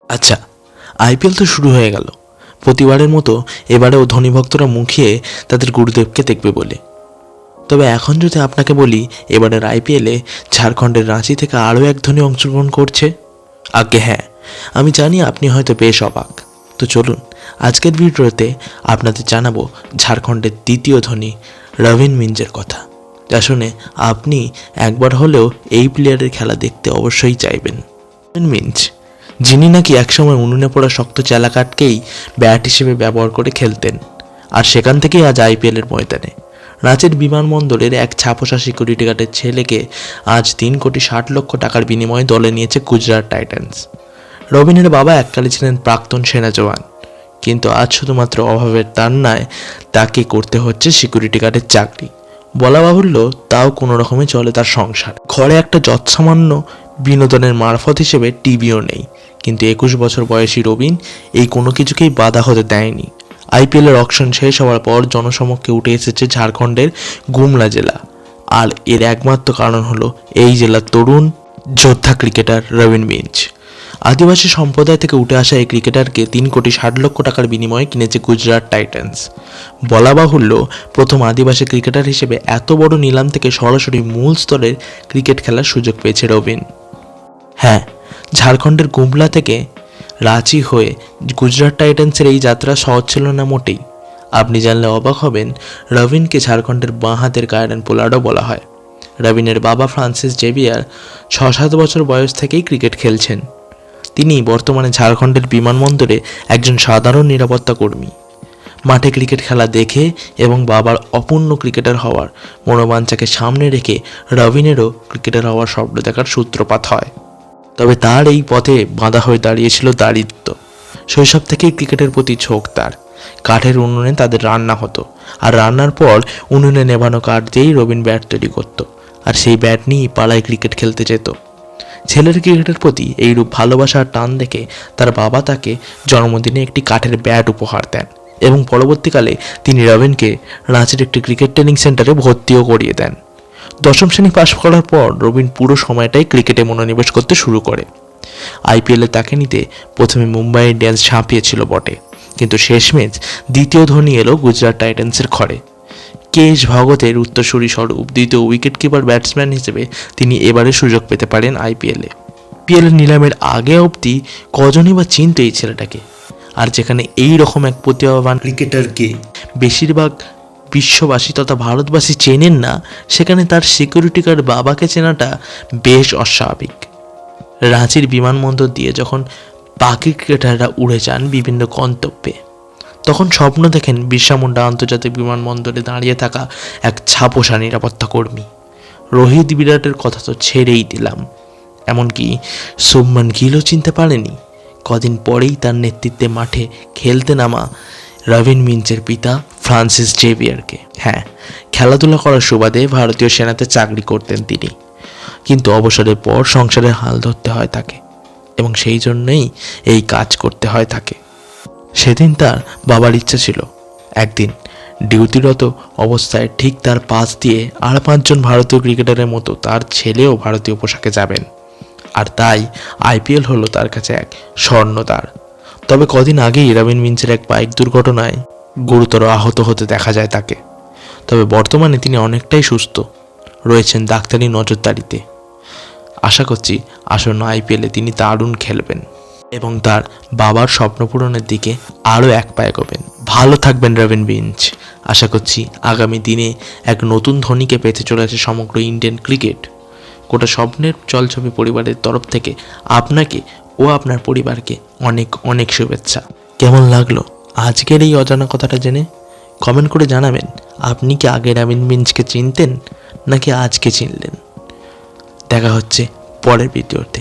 আচ্ছা, আইপিএল তো শুরু হয়ে গেল। প্রতিবারের মতো এবারেও ধনী ভক্তরা মুখিয়ে তাদের গুরুদেবকে দেখবে বলে। তবে এখন যদি আপনাকে বলি এবারের আইপিএলে ঝাড়খণ্ডের রাঁচি থেকে আরও এক ধনী অংশগ্রহণ করছে, আজ্ঞে হ্যাঁ, আমি জানি আপনি হয়তো বেশ অবাক। তো চলুন আজকের ভিডিওতে আপনাদের জানাবো ঝাড়খণ্ডের দ্বিতীয় ধনী রবিন মিঞ্জের কথা, যা শুনে আপনি একবার হলেও এই প্লেয়ারের খেলা দেখতে অবশ্যই চাইবেন। রবিন মিঞ্জ, যিনি নাকি একসময় উনুনে পড়া শক্ত চালাকাঠকেই ব্যাট হিসেবে ব্যবহার করে খেলতেন, আর সেখান থেকেই আজ আইপিএলের ময়দানে। রাঁচির বিমানবন্দরের এক ছাপোষা সিকিউরিটি গার্ডের ছেলেকে আজ 3,60,00,000 টাকার বিনিময়ে দলে নিয়েছে গুজরাট টাইটান্স। রবিনের বাবা এককালে ছিলেন প্রাক্তন সেনা জওয়ান, কিন্তু আজ শুধুমাত্র অভাবের তাড়নায় তাকে করতে হচ্ছে সিকিউরিটি গার্ডের চাকরি। বলা বাহুল্য, তাও কোনো রকমে চলে তার সংসার। ঘরে একটা যৎসামান্য বিনোদনের মারফত হিসেবে টিভিও নেই, কিন্তু 21 বছর বয়সী রবিন এই কোনো কিছুকেই বাধা হতে দেয়নি। আইপিএলের অকশন শেষ হওয়ার পর জনসমক্ষে উঠে এসেছে ঝাড়খণ্ডের গুমলা জেলা, আর এর একমাত্র কারণ হলো এই জেলার তরুণ যোদ্ধা ক্রিকেটার রবিন মিঞ্জ। আদিবাসী সম্প্রদায় থেকে উঠে আসা এই ক্রিকেটারকে 3,60,00,000 টাকার বিনিময়ে কিনেছে গুজরাট টাইটান্স। বলা বাহুল্য, প্রথম আদিবাসী ক্রিকেটার হিসেবে এত বড় নিলাম থেকে সরাসরি মূল স্তরের ক্রিকেট খেলার সুযোগ পেয়েছে রবিন। হ্যাঁ, ঝাড়খণ্ডের গুমলা থেকে রাঁচি হয়ে গুজরাট টাইটান্সের এই যাত্রা সহজ ছিল না মোটেই। আপনি জানলে অবাক হবেন, রবিনকে ঝাড়খণ্ডের বাঁ হাতের কায়রন পোলার্ডও বলা হয়। রবিনের বাবা ফ্রান্সিস জেভিয়ার 6-7 বছর বয়স থেকেই ক্রিকেট খেলছেন। তিনি বর্তমানে ঝাড়খণ্ডের বিমানবন্দরে একজন সাধারণ নিরাপত্তা কর্মী। মাঠে ক্রিকেট খেলা দেখে এবং বাবার অপূর্ণ ক্রিকেটার হওয়ার মনোবাঞ্ছাকে সামনে রেখে রবিনেরও ক্রিকেটার হওয়ার স্বপ্ন দেখার সূত্রপাত হয়। তবে তার এই পথে বাধা হয়ে দাঁড়িয়েছিল দারিদ্র্য। শৈশব থেকেই ক্রিকেটের প্রতি ঝোঁক তার। কাঠের উনুনে তাদের রান্না হতো, আর রান্নার পর উনুনে নেভানো কাঠ দিয়েই রবিন ব্যাট তৈরি করত, আর সেই ব্যাট নিয়েই পাড়ায় ক্রিকেট খেলতে যেত। ছেলের ক্রিকেটের প্রতি এইরূপ ভালোবাসার টান দেখে তার বাবা তাকে জন্মদিনে একটি কাঠের ব্যাট উপহার দেন, এবং পরবর্তীকালে তিনি রবিনকে রাঁচির একটি ক্রিকেট ট্রেনিং সেন্টারে ভর্তিও করিয়ে দেন। 10ম শ্রেণী পাশ করার পর রবিন পুরো সময়টাই ক্রিকেটে মনোনিবেশ করতে শুরু করে। আইপিএলে তাকে নিতে প্রথমে মুম্বাই ইন্ডিয়ান্স ঝাঁপিয়েছিল বটে, কিন্তু শেষমেশ দ্বিতীয় ধনী এলো গুজরাট টাইটান্সের ঘরে। কেএস ভগতের উত্তরসূরি স্বরূপ দ্বিতীয় উইকেট কিপার ব্যাটসম্যান হিসেবে তিনি এবারে সুযোগ পেতে পারেন আইপিএলে। আইপিএলের নিলামের আগে অবধি কজনই বা চিনত এই ছেলেটাকে, আর যেখানে এই রকম এক প্রতিভাবান ক্রিকেটারকে বেশিরভাগ বিশ্ববাসী তথা ভারতবাসী চেনেন না, সেখানে তার সিকিউরিটি গার্ড বাবাকে চেনাটা বেশ অস্বাভাবিক। রাঁচির বিমানবন্দর দিয়ে যখন বাকি ক্রিকেটাররা উড়ে যান বিভিন্ন গন্তব্যে, তখন স্বপ্ন দেখেন বিরসা মুন্ডা আন্তর্জাতিক বিমানবন্দরে দাঁড়িয়ে থাকা এক ছাপোষা নিরাপত্তা কর্মী। রোহিত বিরাটের কথা তো ছেড়েই দিলাম, এমনকি শুভমান গিলও চিনতে পারেনি। কদিন পরেই তার নেতৃত্বে মাঠে খেলতে নামা রবিন মিঞ্জের পিতা ফ্রান্সিস জেভিয়ারকে। হ্যাঁ, খেলাধুলা করার সুবাদে ভারতীয় সেনাতে চাকরি করতেন তিনি, কিন্তু অবসরের পর সংসারের হাল ধরতে হয় তাকে, এবং সেই জন্যই এই কাজ করতে হয় তাকে। সেদিন তার বাবার ইচ্ছা ছিল একদিন ডিউটিরত অবস্থায় ঠিক তার পাশ দিয়ে আর 5 জন ভারতীয় ক্রিকেটারের মতো তার ছেলেও ভারতীয় পোশাকে যাবেন, আর তাই আইপিএল হলো তার কাছে এক স্বর্ণদ্বার। তবে কদিন আগেই রবিন মিঞ্জের এক বাইক দুর্ঘটনায় গুরুতর আহত হতে দেখা যায় তাকে। তবে বর্তমানে তিনি অনেকটাই সুস্থ রয়েছেন ডাক্তারি নজরদারিতে। আশা করছি আসন্ন আইপিএলে তিনি দারুণ খেলবেন এবং তার বাবার স্বপ্ন পূরণের দিকে আরও এক পা এগোবেন। ভালো থাকবেন রবিন মিঞ্জ। আশা করছি আগামী দিনে এক নতুন ধনীকে পেতে চলেছে সমগ্র ইন্ডিয়ান ক্রিকেট। গোটা স্বপ্নের জলছবি পরিবারের তরফ থেকে আপনাকে ও আপনার পরিবারকে অনেক অনেক শুভেচ্ছা। কেমন লাগলো আজকের এই অজানা কথাটা জেনে? কমেন্ট করে জানাবেন আপনি কি আগে রবিন মিঞ্জকে চিনতেন নাকি আজকে চিনলেন। দেখা হচ্ছে পরের ভিডিওতে।